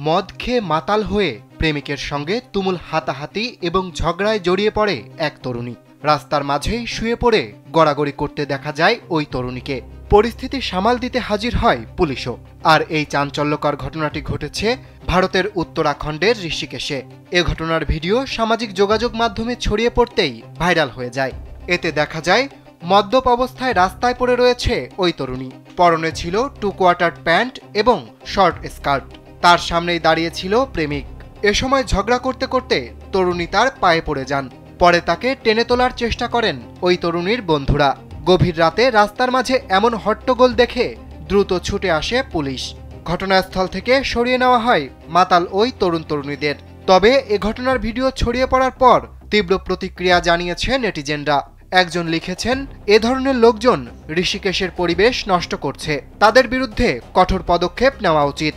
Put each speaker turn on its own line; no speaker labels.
মদ খেয়ে মাতাল হয়ে প্রেমিকের সঙ্গে তুমুল হাতাহাতি এবং ঝগড়ায় জড়িয়ে পড়ে এক তরুণী। রাস্তার মাঝেই শুয়ে পড়ে গড়াগড়ি করতে দেখা যায় ওই তরুণীকে। পরিস্থিতি সামাল দিতে হাজির হয় পুলিশও। আর এই চাঞ্চল্যকর ঘটনাটি ঘটেছে ভারতের উত্তরাখণ্ডের ঋষিকেশে। এ ঘটনার ভিডিও সামাজিক যোগাযোগ মাধ্যমে ছড়িয়ে পড়তেই ভাইরাল হয়ে যায়। এতে দেখা যায় মদ্যপ অবস্থায় রাস্তায় পড়ে রয়েছে ওই তরুণী। পরনে ছিল 2 কোয়ার্টার প্যান্ট এবং শর্ট স্কার্ট। তার সামনেই দাঁড়িয়ে ছিল প্রেমিক। এ সময় ঝগড়া করতে করতে তরুণী তার পায়ে পড়ে যান। পরে তাকে টেনে তোলার চেষ্টা করেন ওই তরুণীর বন্ধুরা। গভীর রাতে রাস্তার মাঝে এমন হট্টগোল দেখে দ্রুত ছুটে আসে পুলিশ। ঘটনাস্থল থেকে সরিয়ে নেওয়া হয় মাতাল ওই তরুণীদের। তবে এ ঘটনার ভিডিও ছড়িয়ে পড়ার পর তীব্র প্রতিক্রিয়া জানিয়েছে নেটিজেনরা। একজন লিখেছেন, এ ধরনের লোকজন ঋষিকেশের পরিবেশ নষ্ট করছে, তাদের বিরুদ্ধে কঠোর পদক্ষেপ নেওয়া উচিত।